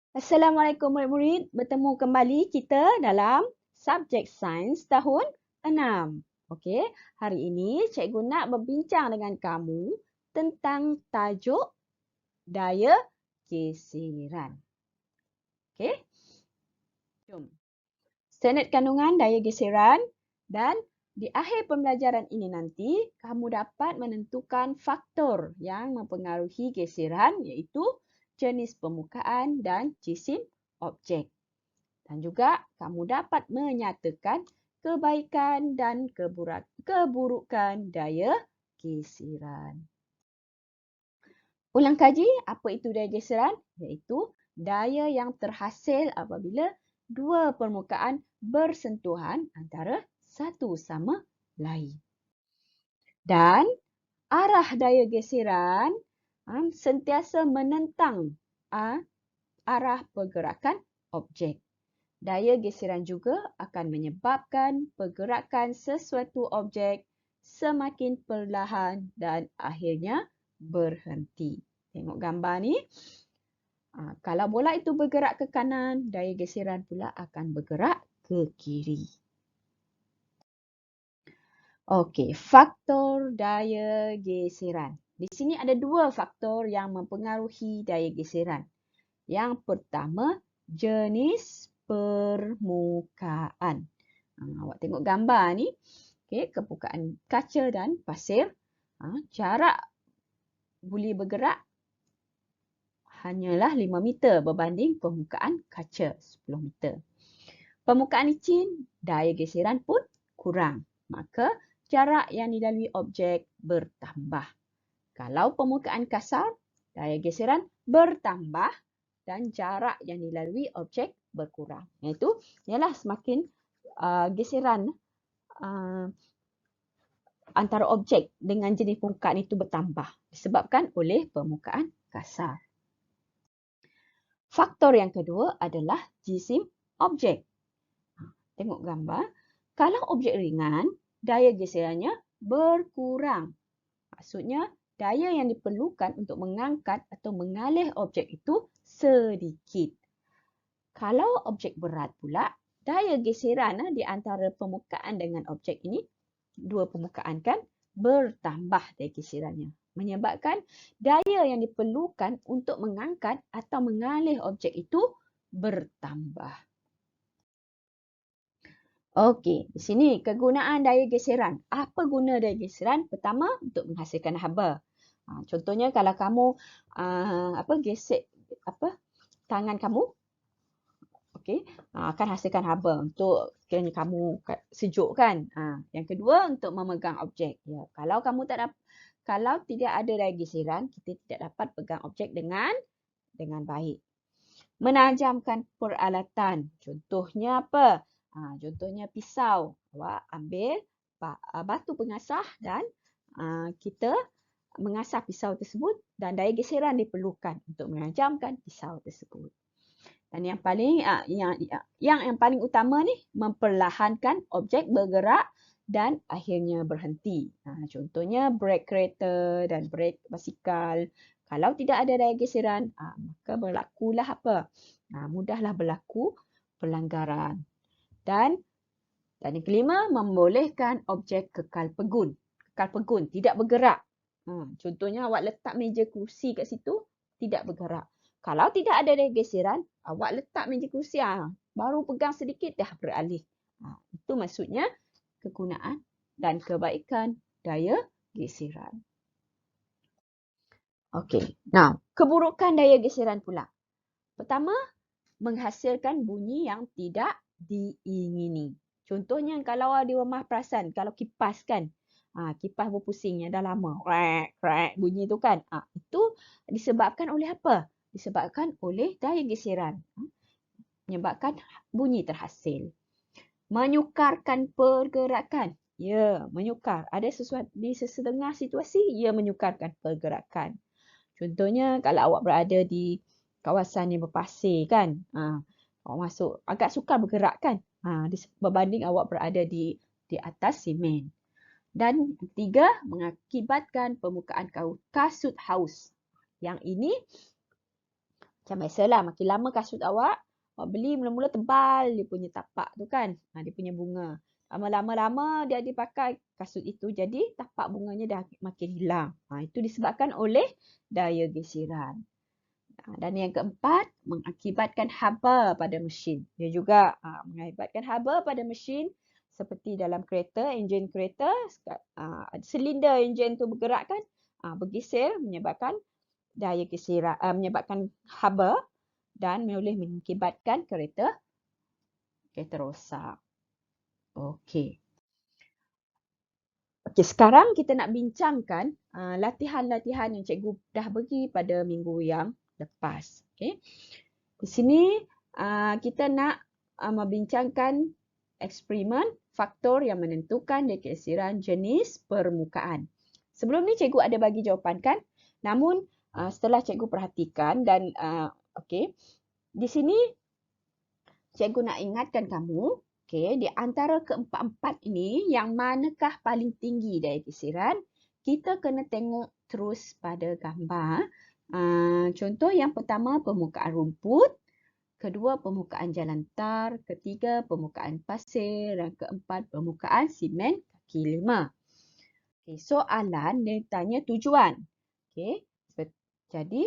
Assalamualaikum murid-murid, bertemu kembali kita dalam subjek sains tahun 6. Okey, hari ini cikgu nak berbincang dengan kamu tentang tajuk daya geseran. Okey, jom. Standard kandungan daya geseran dan di akhir pembelajaran ini nanti kamu dapat menentukan faktor yang mempengaruhi geseran iaitu jenis permukaan dan jisim objek. Dan juga kamu dapat menyatakan kebaikan dan keburukan daya geseran. Ulang kaji, apa itu daya geseran? Iaitu daya yang terhasil apabila dua permukaan bersentuhan antara satu sama lain. Dan arah daya geseran sentiasa menentang arah pergerakan objek. Daya geseran juga akan menyebabkan pergerakan sesuatu objek semakin perlahan dan akhirnya berhenti. Tengok gambar ni. Kalau bola itu bergerak ke kanan, daya geseran pula akan bergerak ke kiri. Okey, faktor daya geseran. Di sini ada dua faktor yang mempengaruhi daya geseran. Yang pertama, jenis permukaan. Awak tengok gambar ni. Okey, permukaan kaca dan pasir. Jarak buli bergerak hanyalah 5 meter berbanding permukaan kaca 10 meter. Permukaan licin, daya geseran pun kurang. Maka jarak yang dilalui objek bertambah. Kalau permukaan kasar, daya geseran bertambah dan jarak yang dilalui objek berkurang. Iaitu ialah semakin geseran antara objek dengan jenis permukaan itu bertambah disebabkan oleh permukaan kasar. Faktor yang kedua adalah jisim objek. Tengok gambar. Kalau objek ringan, daya geserannya berkurang. Maksudnya, daya yang diperlukan untuk mengangkat atau mengalih objek itu sedikit. Kalau objek berat pula, daya geseran di antara permukaan dengan objek ini, dua permukaan kan, bertambah daya geserannya. Menyebabkan daya yang diperlukan untuk mengangkat atau mengalih objek itu bertambah. Okey, di sini kegunaan daya geseran. Apa guna daya geseran? Pertama, untuk menghasilkan haba. Contohnya kalau kamu gesek tangan kamu, okey, akan hasilkan haba untuk kiranya kamu sejuk kan. Yang kedua, untuk memegang objek. Ya, kalau tidak ada daya geseran, kita tidak dapat pegang objek dengan baik. Menajamkan peralatan. Contohnya apa? Contohnya pisau. Awak ambil batu pengasah dan kita mengasah pisau tersebut dan daya geseran diperlukan untuk menajamkan pisau tersebut. Dan yang paling utama ni memperlahankan objek bergerak dan akhirnya berhenti. Contohnya brake kereta dan brake basikal. Kalau tidak ada daya geseran, maka berlakulah apa? Mudahlah berlaku pelanggaran. Dan yang kelima, membolehkan objek kekal pegun. Kekal pegun, tidak bergerak. Contohnya awak letak meja kursi kat situ, tidak bergerak. Kalau tidak ada daya geseran, awak letak meja kursi, baru pegang sedikit dah beralih. Itu maksudnya kegunaan dan kebaikan daya geseran. Okey. Now, keburukan daya geseran pula. Pertama, menghasilkan bunyi yang tidak diingini. Contohnya kalau di rumah perasan, kalau kipas kan, kipas berpusing yang dah lama, krek bunyi tu kan. Itu disebabkan oleh apa? Disebabkan oleh daya geseran. Menyebabkan bunyi terhasil. Menyukarkan pergerakan. Ya, menyukar. Ada sesuatu di setengah situasi, ia menyukarkan pergerakan. Contohnya kalau awak berada di kawasan yang berpasir kan, awak masuk agak sukar bergerak kan, berbanding awak berada di atas simen. Dan ketiga, mengakibatkan permukaan kasut haus. Yang ini Macam biasalah, makin lama kasut awak beli mula-mula tebal dia punya tapak tu kan. Dia punya bunga. Lama-lama dia dipakai kasut itu, jadi tapak bunganya dah makin hilang. Itu disebabkan oleh daya geseran. Dan yang keempat, mengakibatkan haba pada mesin. Dia juga mengakibatkan haba pada mesin seperti dalam kereta, enjin kereta, silinder enjin tu bergerak kan, bergeser menyebabkan daya geseran, menyebabkan haba dan boleh mengakibatkan kereta rosak. Okey. Okey, sekarang kita nak bincangkan latihan-latihan yang cikgu dah bagi pada minggu yang lepas. Okey. Di sini kita nak membincangkan eksperimen faktor yang menentukan geseran jenis permukaan. Sebelum ni cikgu ada bagi jawapan kan? Namun setelah cikgu perhatikan dan okey, di sini cikgu nak ingatkan kamu, okey, di antara keempat-empat ini yang manakah paling tinggi daya geseran? Kita kena tengok terus pada gambar. Contoh yang pertama permukaan rumput, kedua permukaan jalan tar, ketiga permukaan pasir dan keempat permukaan simen kaki 5. Okay, soalan dia tanya tujuan. Okay. Jadi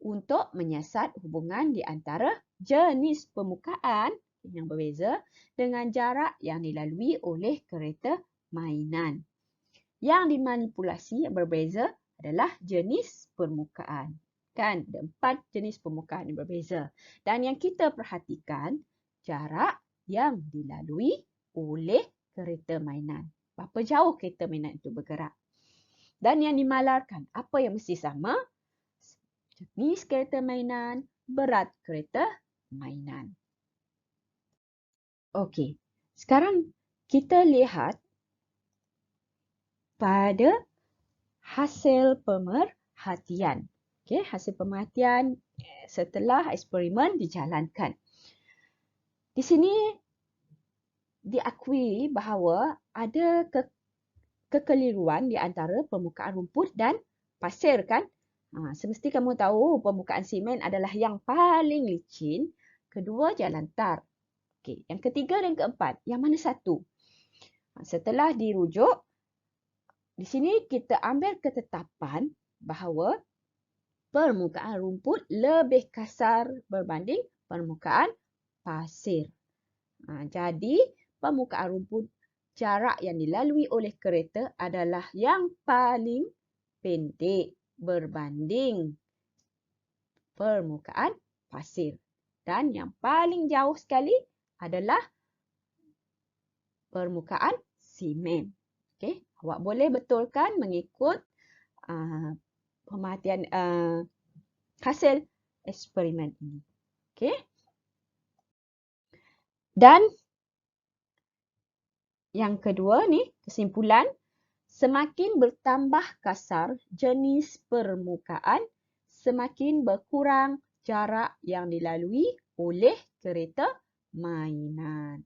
untuk menyiasat hubungan di antara jenis permukaan yang berbeza dengan jarak yang dilalui oleh kereta mainan. Yang dimanipulasi yang berbeza adalah jenis permukaan. Kan, ada 4 jenis permukaan yang berbeza. Dan yang kita perhatikan, jarak yang dilalui oleh kereta mainan. Berapa jauh kereta mainan itu bergerak. Dan yang dimalarkan, apa yang mesti sama? Jenis kereta mainan, berat kereta mainan. Okey, sekarang kita lihat pada hasil pemerhatian. Okey, hasil pemerhatian setelah eksperimen dijalankan. Di sini diakui bahawa ada kekeliruan di antara permukaan rumput dan pasir kan? Semesti kamu tahu permukaan simen adalah yang paling licin, kedua jalan tar. Okey, yang ketiga dan keempat, yang mana satu? Setelah dirujuk, di sini kita ambil ketetapan bahawa permukaan rumput lebih kasar berbanding permukaan pasir. Jadi, permukaan rumput jarak yang dilalui oleh kereta adalah yang paling pendek berbanding permukaan pasir. Dan yang paling jauh sekali adalah permukaan simen. Okey, awak boleh betulkan mengikut pemerhatian hasil eksperimen ini. Okey. Dan yang kedua ni, kesimpulan, semakin bertambah kasar jenis permukaan, semakin berkurang jarak yang dilalui oleh kereta mainan.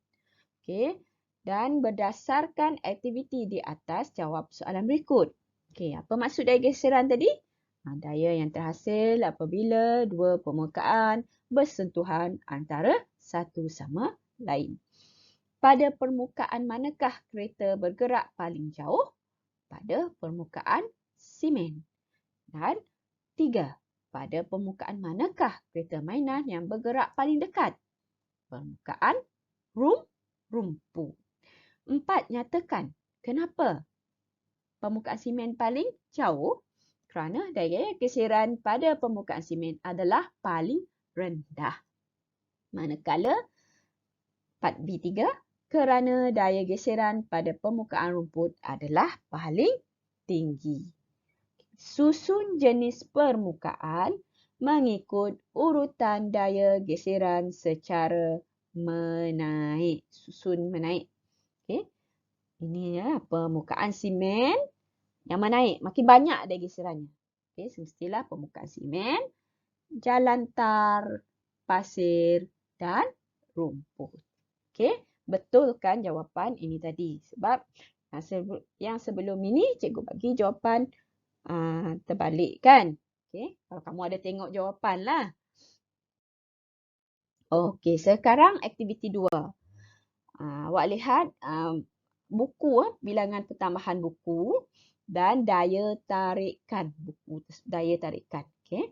Okey. Dan berdasarkan aktiviti di atas, jawab soalan berikut. Okey, apa maksud daya geseran tadi? Daya yang terhasil apabila dua permukaan bersentuhan antara satu sama lain. Pada permukaan manakah kereta bergerak paling jauh? Pada permukaan simen. Dan 3. Pada permukaan manakah kereta mainan yang bergerak paling dekat? Permukaan rumput. 4. Nyatakan kenapa permukaan simen paling jauh? Kerana daya geseran pada permukaan simen adalah paling rendah. Manakala 4B3, kerana daya geseran pada permukaan rumput adalah paling tinggi. Susun jenis permukaan mengikut urutan daya geseran secara menaik. Susun menaik. Okay. Ini ya, permukaan simen yang menaik. Makin banyak daya geserannya. Okay, semestilah permukaan simen, jalan tar, pasir dan rumput. Okay. Betulkan jawapan ini tadi. Sebab yang sebelum ini cikgu bagi jawapan terbalik kan. Okay. Kalau kamu ada tengok jawapan lah. Okey, sekarang aktiviti 2. Awak lihat buku, bilangan pertambahan buku dan daya tarikan buku, daya tarikan. Okey.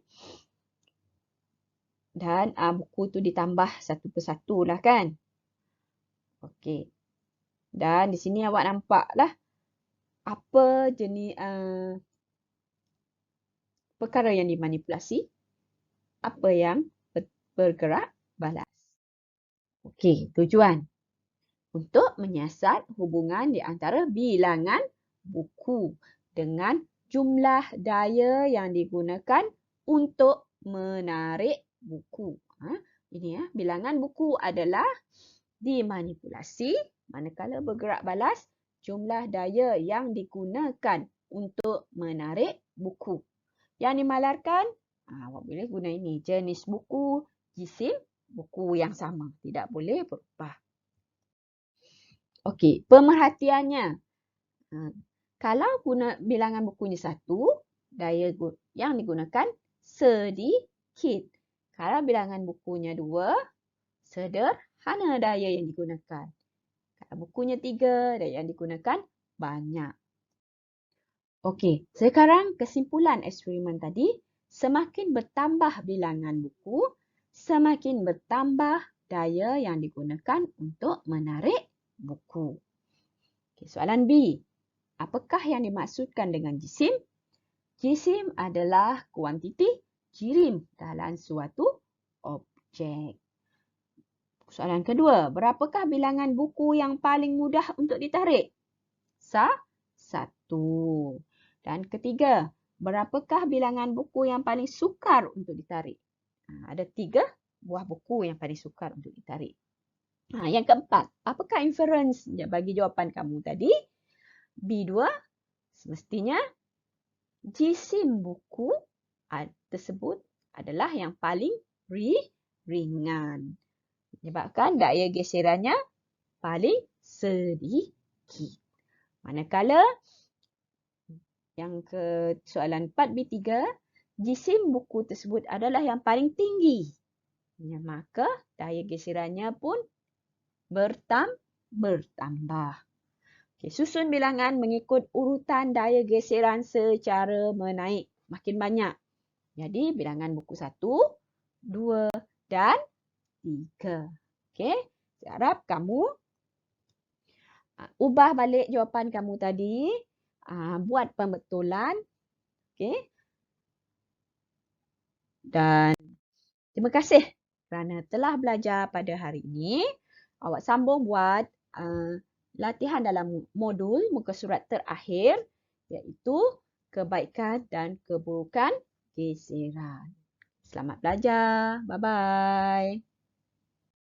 Dan buku tu ditambah satu persatu lah kan. Okey. Dan di sini awak nampak lah apa jenis perkara yang dimanipulasi, apa yang bergerak balas. Okey, tujuan untuk menyiasat hubungan di antara bilangan buku dengan jumlah daya yang digunakan untuk menarik buku. Ini bilangan buku adalah dimanipulasi manakala bergerak balas jumlah daya yang digunakan untuk menarik buku. Yang dimalarkan, awak boleh guna ini, jenis buku, jisim buku yang sama. Tidak boleh berubah. Okey, pemerhatiannya. Kalau guna bilangan bukunya 1, daya yang digunakan sedikit. Kalau bilangan bukunya 2, sederhana daya yang digunakan. Kalau bukunya 3, daya yang digunakan banyak. Okey, sekarang kesimpulan eksperimen tadi, semakin bertambah bilangan buku, semakin bertambah daya yang digunakan untuk menarik buku. Okay, soalan B. Apakah yang dimaksudkan dengan jisim? Jisim adalah kuantiti jirim dalam suatu objek. Soalan kedua. Berapakah bilangan buku yang paling mudah untuk ditarik? 1. Dan ketiga. Berapakah bilangan buku yang paling sukar untuk ditarik? Ada 3 buah buku yang paling sukar untuk ditarik. Yang keempat, apakah inference bagi jawapan kamu tadi? B2, semestinya jisim buku tersebut adalah yang paling ringan. Menyebabkan daya geserannya paling sedikit. Manakala yang ke soalan 4B3, jisim buku tersebut adalah yang paling tinggi. Maka daya geserannya pun bertambah. Okay, susun bilangan mengikut urutan daya geseran secara menaik. Makin banyak. Jadi bilangan buku 1, 2 dan 3. Okay. Saya harap kamu ubah balik jawapan kamu tadi. Buat pembetulan. Okay. Dan terima kasih kerana telah belajar pada hari ini. Awak sambung buat latihan dalam modul muka surat terakhir, iaitu kebaikan dan keburukan geseran. Selamat belajar. Bye-bye.